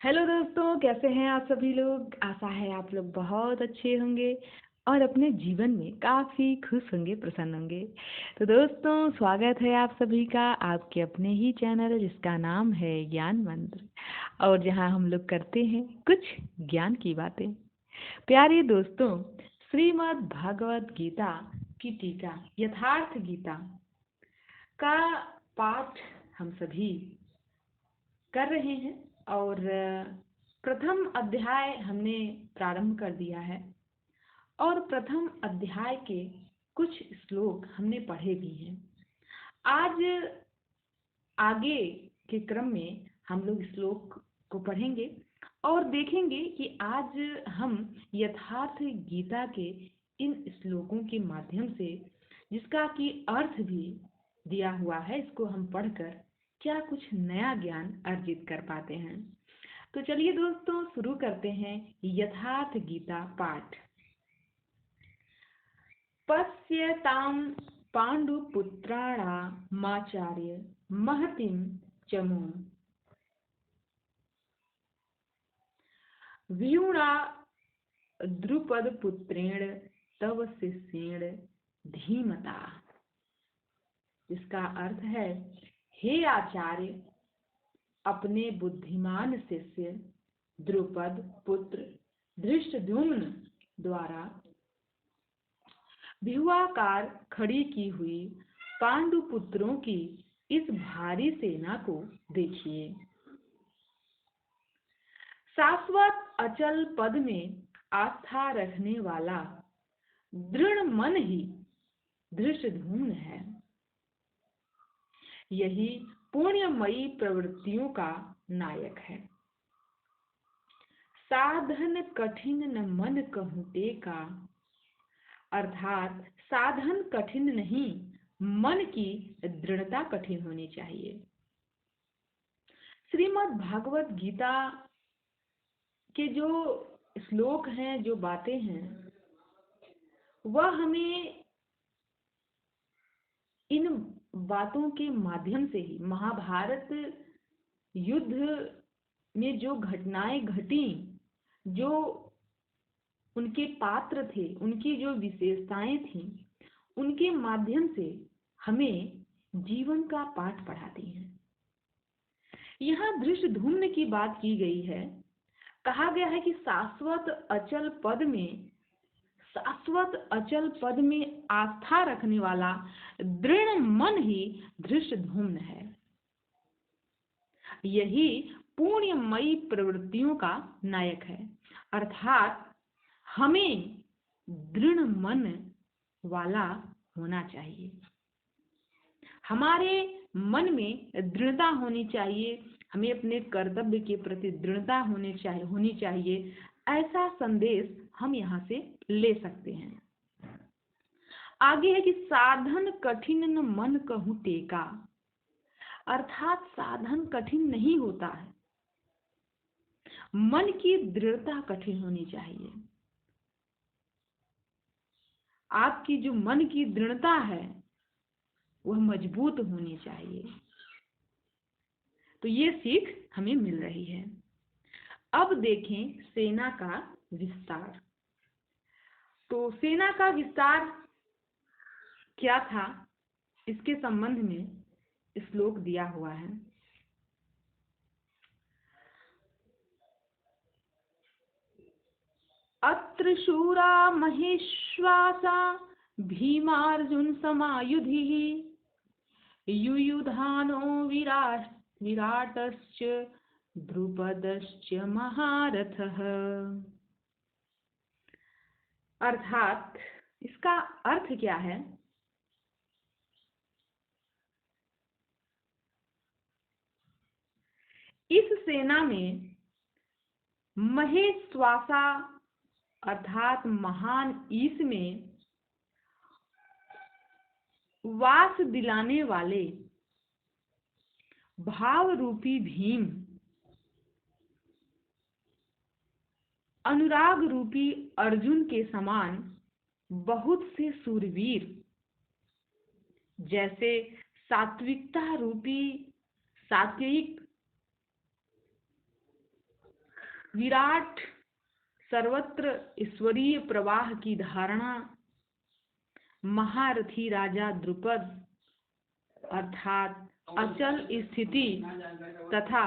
Hello दोस्तों, कैसे हैं आप सभी लोग। आशा है आप लोग बहुत अच्छे होंगे और अपने जीवन में काफ़ी खुश होंगे, प्रसन्न होंगे। तो दोस्तों, स्वागत है आप सभी का आपके अपने ही चैनल जिसका नाम है ज्ञान मंत्र, और जहां हम लोग करते हैं कुछ ज्ञान की बातें। प्यारे दोस्तों, श्रीमद् भागवत गीता की टीका यथार्थ गीता का पाठ हम सभी कर रहे हैं, और प्रथम अध्याय हमने प्रारंभ कर दिया है, और प्रथम अध्याय के कुछ श्लोक हमने पढ़े भी हैं। आज आगे के क्रम में हम लोग श्लोक को पढ़ेंगे और देखेंगे कि आज हम यथार्थ गीता के इन श्लोकों के माध्यम से, जिसका कि अर्थ भी दिया हुआ है, इसको हम पढ़कर क्या कुछ नया ज्ञान अर्जित कर पाते हैं। तो चलिए दोस्तों, शुरू करते हैं यथार्थ गीता पाठ। पश्यतां पांडुपुत्राणामाचार्य महतिं चमूं व्यूणा द्रुपदपुत्रेण तव शिष्येण धीमता। इसका अर्थ है, हे आचार्य, अपने बुद्धिमान शिष्य द्रुपद पुत्र धृष्टद्युम्न द्वारा व्यूहाकार खड़ी की हुई पांडुपुत्रों की इस भारी सेना को देखिए। शाश्वत अचल पद में आस्था रखने वाला दृढ़ मन ही धृष्टद्युम्न है। यही पुण्यमयी प्रवृत्तियों का नायक है। साधन कठिन न मन कहूटे का, अर्थात साधन कठिन नहीं, मन की दृढ़ता कठिन होनी चाहिए। श्रीमद् भागवत गीता के जो श्लोक हैं, जो बातें हैं, वह हमें इन बातों के माध्यम से ही महाभारत युद्ध में जो घटनाएं घटी, जो उनके पात्र थे, उनकी जो विशेषताएं थीं, उनके माध्यम से हमें जीवन का पाठ पढ़ाती हैं। यहाँ धृष्टद्युम्न की बात की गई है। कहा गया है कि शाश्वत अचल पद में आस्था रखने वाला दृढ़ मन ही धृष्टद्युम्न है। यही पुण्यमयी प्रवृत्तियों का नायक है, अर्थात हमें दृढ़ मन वाला होना चाहिए। हमारे मन में दृढ़ता होनी चाहिए, हमें अपने कर्तव्य के प्रति दृढ़ता होनी चाहिए। ऐसा संदेश हम यहाँ से ले सकते हैं। आगे है कि साधन कठिन न मन कहूँ टेका, अर्थात साधन कठिन नहीं होता है, मन की दृढ़ता कठिन होनी चाहिए। आपकी जो मन की दृढ़ता है वह मजबूत होनी चाहिए। तो ये सीख हमें मिल रही है। अब देखें सेना का विस्तार। तो सेना का विस्तार क्या था, इसके संबंध में श्लोक दिया हुआ है। अत्र शूरा महेश्वासा भीमार्जुन समायुधिः युयुधानो विराटश्च द्रुपदश्च महारथः। अर्थात इसका अर्थ क्या है? इस सेना में महेश्वासा अर्थात महान ईश में वास दिलाने वाले भाव रूपी भीम, अनुराग रूपी अर्जुन के समान बहुत से सूरवीर, जैसे सात्विकता रूपी सात्विक विराट सर्वत्र ईश्वरीय प्रवाह की धारणा महारथी राजा द्रुपद अर्थात अचल स्थिति तथा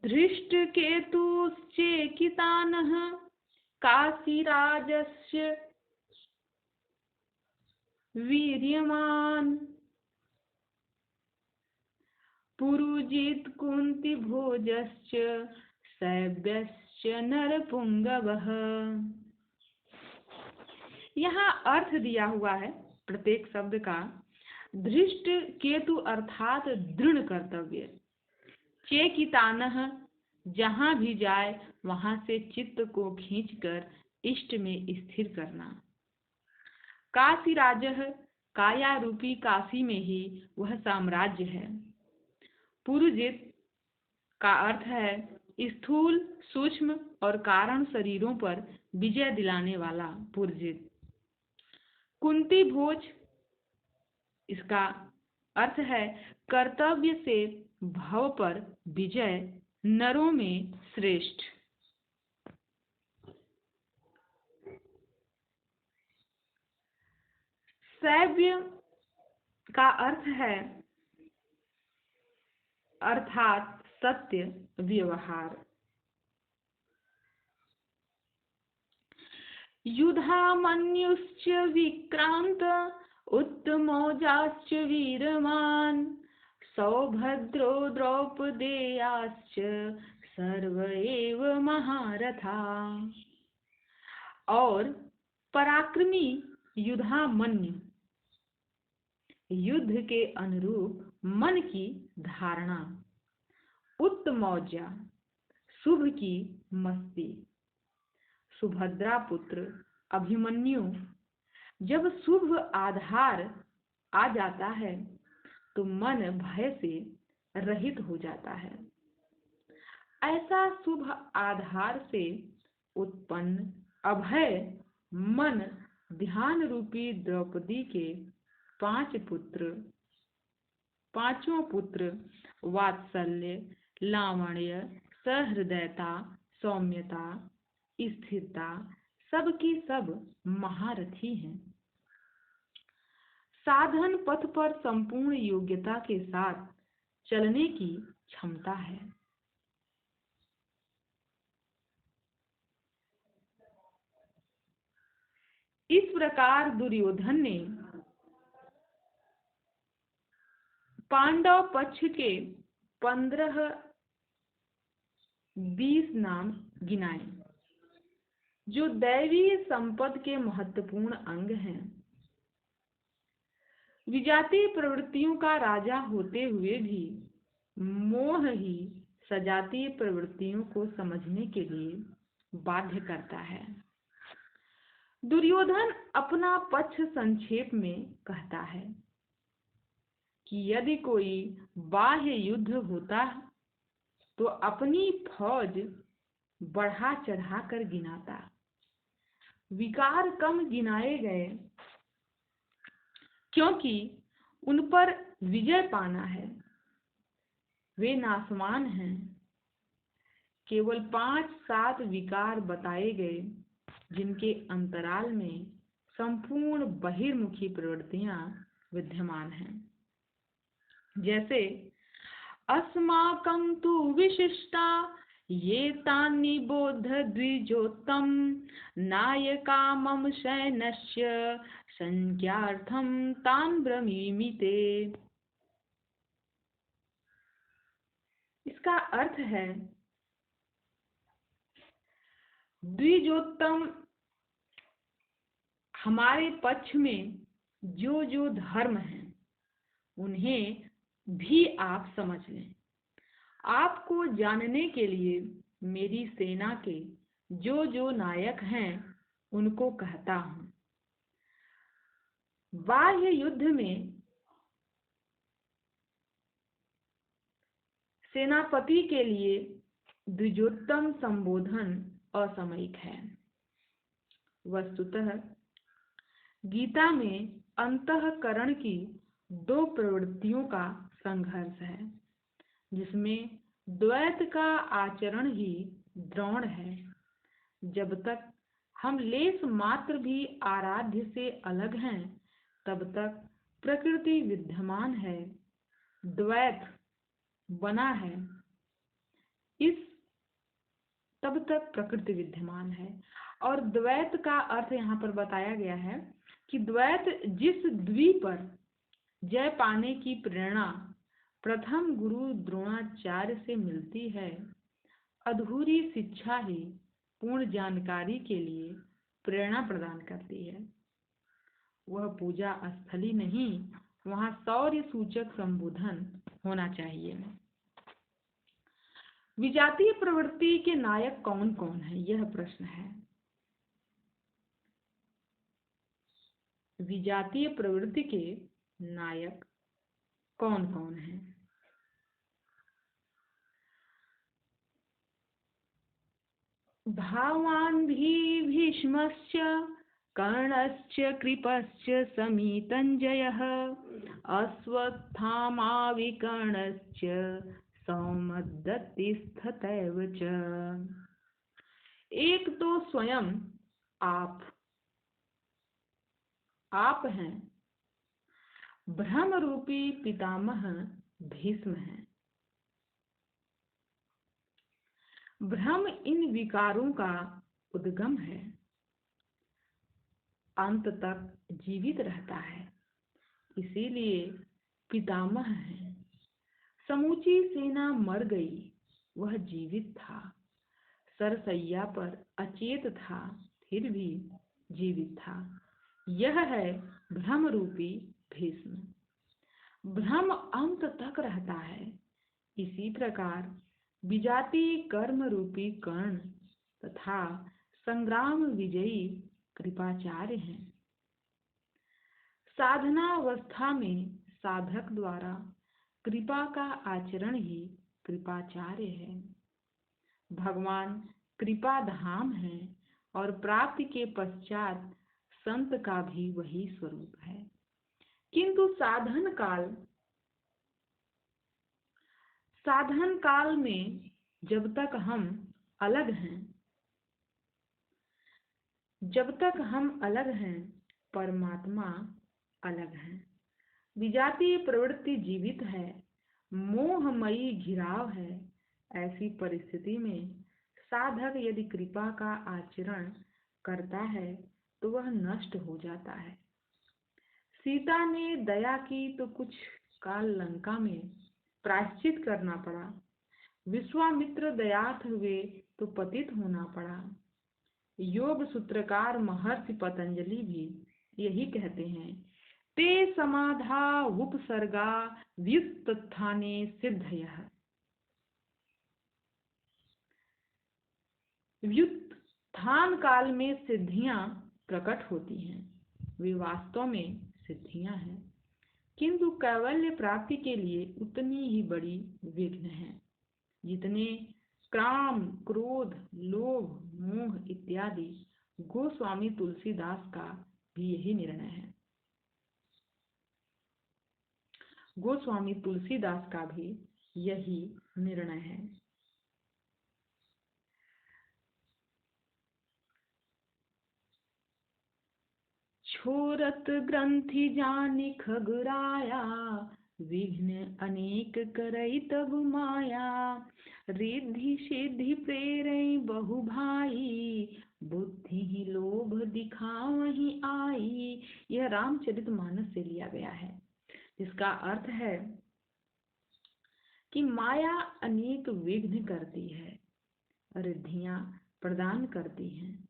धृष्टकेतुश्चेकितानः काशीराजस्य वीर्यवान् पुरुजित् कुन्तीभोजश्च शैब्यश्च नरपुंगवः। यहाँ अर्थ दिया हुआ है प्रत्येक शब्द का। धृष्ट केतु अर्थात दृढ़ कर्तव्य, चेकितानः जहाँ भी जाए वहाँ से चित्त को खींचकर इष्ट में स्थिर करना। काशी राजः काया रूपी काशी में ही वह साम्राज्य है। पुरुजित का अर्थ है स्थूल सूक्ष्म और कारण शरीरों पर विजय दिलाने वाला पुरजित। कुंती भोज इसका अर्थ है कर्तव्य से भव पर विजय, नरों में श्रेष्ठ। शैव्य का अर्थ है अर्थात सत्य व्यवहार। युधामन्युश्च विक्रांत उत्तमौजाश्च वीरवान् सौभद्रो द्रौपदेयाश्च सर्व एव महारथा। और पराक्रमी युधामन्यु, युद्ध के अनुरूप मन की धारणा, उत्तमौजा शुभ की मस्ती, सुभद्रा पुत्र अभिमन्यु। जब शुभ आधार आ जाता है तो मन भय से रहित हो जाता है। ऐसा शुभ आधार से उत्पन्न अभय मन ध्यान रूपी द्रौपदी के पांचों पुत्र वात्सल्य, लावण्य, सहृदयता, सौम्यता, स्थिरता सबकी सब महारथी हैं। साधन पथ पर संपूर्ण योग्यता के साथ चलने की क्षमता है। इस प्रकार दुर्योधन ने पांडव पक्ष के 15-20 नाम गिनाए जो दैवी संपद के महत्वपूर्ण अंग हैं। विजातीय प्रवृत्तियों का राजा होते हुए भी मोह ही सजातीय प्रवृत्तियों को समझने के लिए बाध्य करता है। दुर्योधन अपना पक्ष संक्षेप में कहता है कि यदि कोई बाह्य युद्ध होता तो अपनी फौज बढ़ा चढ़ा कर गिनाता। विकार कम गिनाए गए क्योंकि उन पर विजय पाना है। वे नासवान हैं। केवल 5-7 विकार बताए गए जिनके अंतराल में संपूर्ण बहिर्मुखी प्रवृत्तियां विद्यमान हैं। जैसे अस्माकं तु विशिष्टा ये तानि बोध द्विजोत्तम नायका मम सैन्यस्य संख्यार्थं तान् ब्रवीमि ते। इसका अर्थ है द्विजोत्तम हमारे पक्ष में जो जो धर्म हैं उन्हें भी आप समझ लें। आपको जानने के लिए मेरी सेना के जो जो नायक हैं उनको कहता हूं। बाह्य युद्ध में सेनापति के लिए द्विजोत्तम संबोधन असामयिक है। वस्तुतः गीता में अंतःकरण की दो प्रवृत्तियों का संघर्ष है, जिसमें द्वैत का आचरण ही द्रोण है। जब तक हम लेस मात्र भी आराध्य से अलग हैं, तब तक प्रकृति विद्यमान है, द्वैत बना है। इस तब तक प्रकृति विद्यमान है। और द्वैत का अर्थ यहाँ पर बताया गया है कि द्वैत जिस द्वि पर जय पाने की प्रेरणा प्रथम गुरु द्रोणाचार्य से मिलती है, अधूरी शिक्षा ही पूर्ण जानकारी के लिए प्रेरणा प्रदान करती है। वह पूजा स्थली नहीं, वहाँ शौर्य सूचक संबोधन होना चाहिए। विजातीय प्रवृत्ति के नायक कौन कौन है, यह प्रश्न है। विजातीय प्रवृत्ति के नायक कौन कौन हैं? भावान् भीष्मश्च कर्णश्च कृपश्च समीतञ्जयः अश्वत्थामाविकर्णश्च सौमदत्तिस्तथैव च। एक तो स्वयं आप हैं, ब्रह्म रूपी पितामह भीष्म हैं। ब्रह्म इन विकारों का उद्गम है, अंत तक जीवित रहता है, इसीलिए पितामह है। समूची सेना मर गई, वह जीवित था। सरसैया पर अचेत था, फिर भी जीवित था। यह है ब्रह्म रूपी भीष्म। ब्रह्म अंत तक रहता है। इसी प्रकार विजाति कर्म रूपी कर्ण तथा संग्राम विजयी कृपाचार्य हैं। साधनावस्था में साधक द्वारा कृपा का आचरण ही कृपाचार्य है। भगवान कृपा धाम है और प्राप्ति के पश्चात संत का भी वही स्वरूप है। किंतु साधन काल में जब तक हम अलग हैं, परमात्मा अलग है। विजातीय प्रवृत्ति जीवित है, मोहमयी घिराव है। ऐसी परिस्थिति में साधक यदि कृपा का आचरण करता है तो वह नष्ट हो जाता है। सीता ने दया की तो कुछ काल लंका में प्रायश्चित करना पड़ा। विश्वामित्र दयार्थ हुए तो पतित होना पड़ा। योग सूत्रकार महर्षि पतंजलि भी यही कहते हैं, ते समाधा उपसर्गा व्युत्थाने सिद्धयः। व्युत्थान काल में सिद्धियां प्रकट होती हैं, वे वास्तव में सिद्धियां हैं, किंतु कैवल्य प्राप्ति के लिए उतनी ही बड़ी विघ्न है जितने काम, क्रोध, लोभ, मोह इत्यादि। गोस्वामी तुलसीदास का भी यही निर्णय है। गोस्वामी तुलसीदास का भी यही निर्णय है। छोरत ग्रंथि जानि खगराया, विघ्न अनेक करई तब माया। रिद्धि सिद्धि प्रेरई बहु भाई, बुद्धि ही लोभ दिखावहि आई। यह रामचरितमानस से लिया गया है, जिसका अर्थ है कि माया अनेक विघ्न करती है, रिद्धियां प्रदान करती हैं,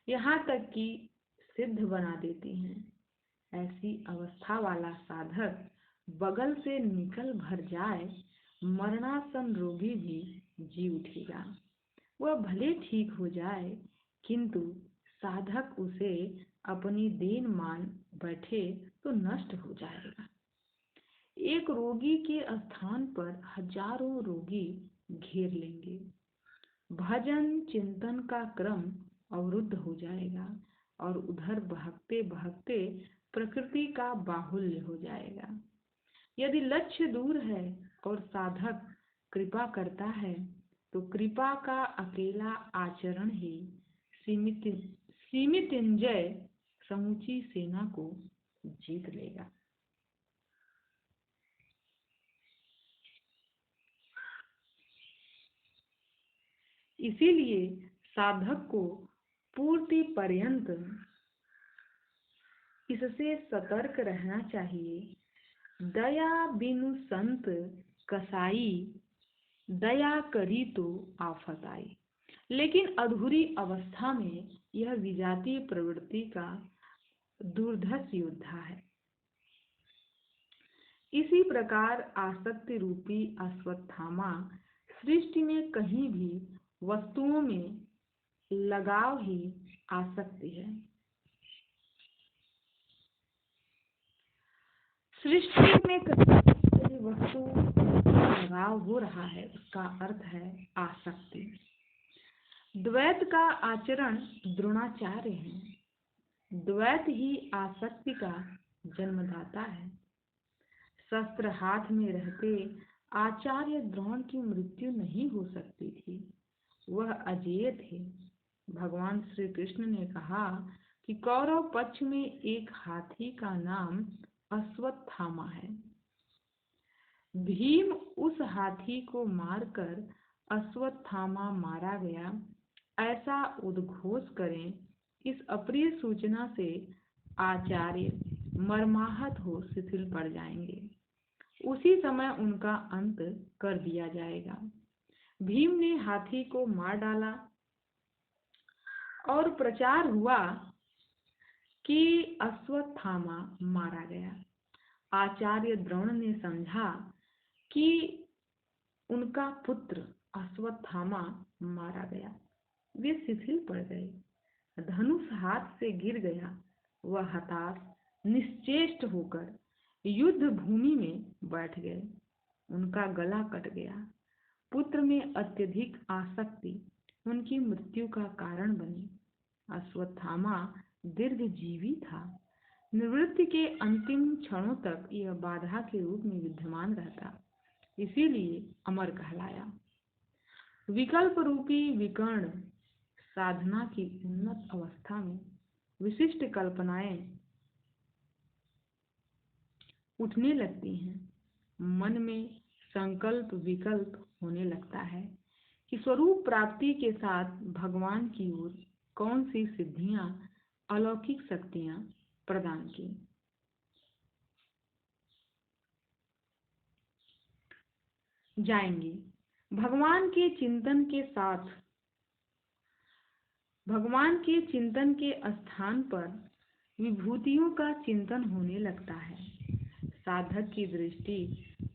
यहाँ तक कि सिद्ध बना देती हैं। ऐसी अवस्था वाला साधक बगल से निकल भर जाए, मरणासन रोगी भी जी उठेगा। वह भले ठीक हो जाए, किंतु साधक उसे अपनी देन मान बैठे तो नष्ट हो जाएगा। एक रोगी के स्थान पर हजारों रोगी घेर लेंगे। भजन चिंतन का क्रम अवरुद्ध हो जाएगा और उधर बहकते बहकते प्रकृति का बाहुल्य हो जाएगा। यदि लक्ष्य दूर है और साधक कृपा करता है तो कृपा का अकेला आचरण ही सीमितंजय समूची सेना को जीत लेगा। इसीलिए साधक को पूर्ति पर्यंत इससे सतर्क रहना चाहिए। दया बिनु संत कसाई, दया करी तो आफत आई। लेकिन अधूरी अवस्था में यह विजातीय प्रवृत्ति का दुर्धर्ष योद्धा है। इसी प्रकार आसक्ति रूपी अश्वत्थामा सृष्टि में कहीं भी वस्तुओं में लगाव ही आसक्ति है। सृष्टि में कहीं वस्तु लगाव हो रहा है उसका अर्थ है आसक्ति। द्वैत का आचरण द्रोणाचार्य है। द्वैत ही आसक्ति का जन्मदाता है। शस्त्र हाथ में रहते आचार्य द्रोण की मृत्यु नहीं हो सकती थी, वह अजेय थे। भगवान श्री कृष्ण ने कहा कि कौरव पक्ष में एक हाथी का नाम अश्वत्थामा है। भीम उस हाथी को मारकर अश्वत्थामा मारा गया ऐसा उद्घोष करें, इस अप्रिय सूचना से आचार्य मर्माहत हो शिथिल पड़ जाएंगे। उसी समय उनका अंत कर दिया जाएगा। भीम ने हाथी को मार डाला और प्रचार हुआ कि अश्वत्थामा मारा गया। आचार्य द्रोण ने समझा कि उनका पुत्र अश्वत्थामा मारा गया। वे शिथिल पड़ गए। धनुष हाथ से गिर गया। वह हताश निश्चेष्ट होकर युद्ध भूमि में बैठ गए। उनका गला कट गया। पुत्र में अत्यधिक आसक्ति उनकी मृत्यु का कारण बनी। अश्वत्थामा दीर्घजीवी था। निवृत्ति के अंतिम क्षणों तक यह बाधा के रूप में विद्यमान रहता, इसीलिए अमर कहलाया। विकल्प रूपी विकर्ण साधना की उन्नत अवस्था में विशिष्ट कल्पनाएं उठने लगती हैं। मन में संकल्प विकल्प होने लगता है कि स्वरूप प्राप्ति के साथ भगवान की ओर कौन सी सिद्धियां, अलौकिक शक्तियां प्रदान की जाएंगी। भगवान के चिंतन के स्थान पर विभूतियों का चिंतन होने लगता है। साधक की दृष्टि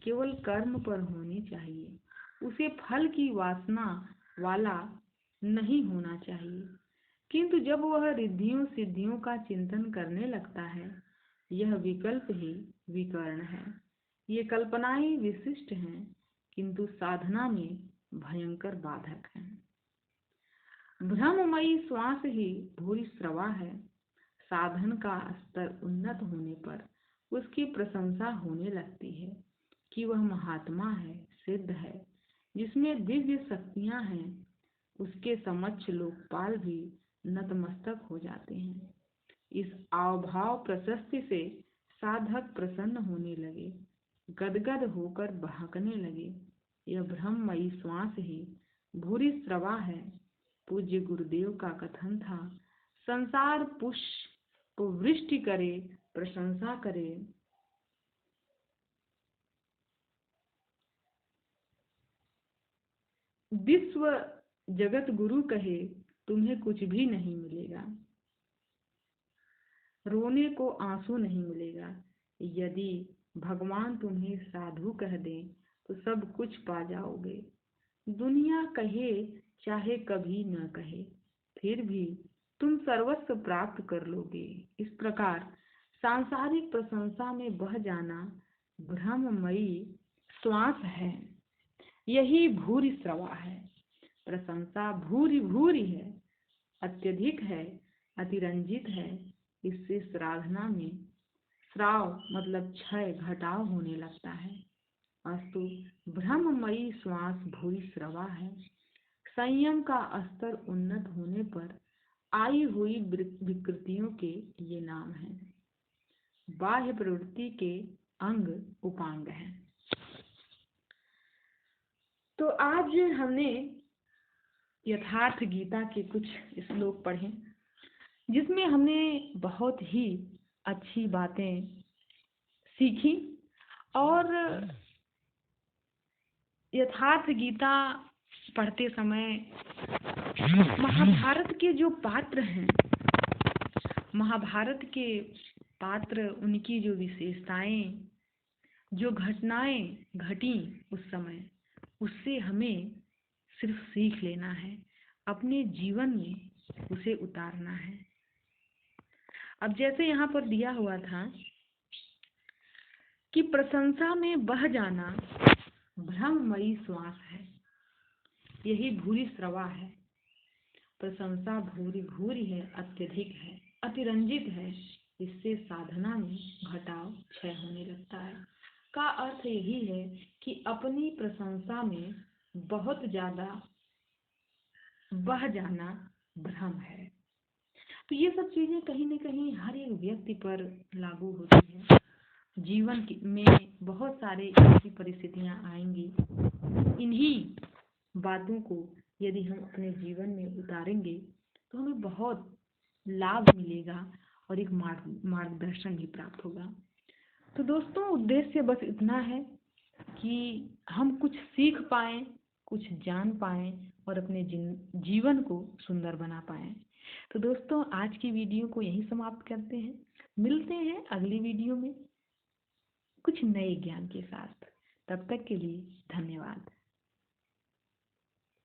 केवल कर्म पर होनी चाहिए, उसे फल की वासना वाला नहीं होना चाहिए। किंतु जब वह रिद्धियों सिद्धियों का चिंतन करने लगता है, यह विकल्प ही विकर्ण है। ये कल्पनाएं विशिष्ट हैं, किंतु साधना में भयंकर बाधक हैं। भ्रममयी श्वास ही भूरी स्रवा है। साधन का स्तर उन्नत होने पर उसकी प्रशंसा होने लगती है कि वह महात्मा है, सिद्ध है, जिसमें दिव्य शक्तियां हैं। उसके समक्ष लोकपाल भी नतमस्तक हो जाते हैं। इस आवभाव प्रशस्ति से साधक प्रसन्न होने लगे, गदगद होकर बहकने लगे। यह ब्रह्ममयी श्वास ही भूरी स्रवा है। पूज्य गुरुदेव का कथन था, संसार पुष्प वृष्टि करे, प्रशंसा करे, विश्व जगत गुरु कहे, तुम्हें कुछ भी नहीं मिलेगा, रोने को आंसू नहीं मिलेगा। यदि भगवान तुम्हें साधु कह दे तो सब कुछ पा जाओगे। दुनिया कहे चाहे कभी न कहे, फिर भी तुम सर्वस्व प्राप्त कर लोगे। इस प्रकार सांसारिक प्रशंसा में बह जाना भ्रममयी श्वास है। यही भूरी स्रवा है। प्रशंसा भूरी भूरी है, अत्यधिक है, अतिरंजित है। इससे साधना में स्राव मतलब क्षय घटाव होने लगता है। अस्तु ब्रह्ममयी श्वास भूरी स्रवा है। संयम का स्तर उन्नत होने पर आई हुई विकृतियों के ये नाम हैं। बाह्य प्रवृत्ति के अंग उपांग हैं। तो आज हमने यथार्थ गीता के कुछ श्लोक पढ़े, जिसमें हमने बहुत ही अच्छी बातें सीखी। और यथार्थ गीता पढ़ते समय महाभारत के जो पात्र हैं, महाभारत के पात्र, उनकी जो विशेषताएं, जो घटनाएं घटी उस समय, उससे हमें सिर्फ सीख लेना है, अपने जीवन में उसे उतारना है। अब जैसे यहाँ पर दिया हुआ था कि प्रशंसा में बह जाना ब्रह्ममयी श्वास है, यही भूरी स्रवा है। प्रशंसा भूरी भूरी है, अत्यधिक है, अतिरंजित है, इससे साधना में घटाव क्षय होने लगता है। का अर्थ यही है कि अपनी प्रशंसा में बहुत ज्यादा बह जाना भ्रम है। तो ये सब चीजें कहीं न कहीं हर एक व्यक्ति पर लागू होती है। जीवन में बहुत सारे ऐसी परिस्थितियां आएंगी, इन्हीं बातों को यदि हम अपने जीवन में उतारेंगे तो हमें बहुत लाभ मिलेगा और एक मार्गदर्शन भी प्राप्त होगा। तो दोस्तों, उद्देश्य बस इतना है कि हम कुछ सीख पाएं, कुछ जान पाएं और अपने जीवन को सुंदर बना पाएं। तो दोस्तों, आज की वीडियो को यहीं समाप्त करते हैं। मिलते हैं अगली वीडियो में कुछ नए ज्ञान के साथ। तब तक के लिए धन्यवाद।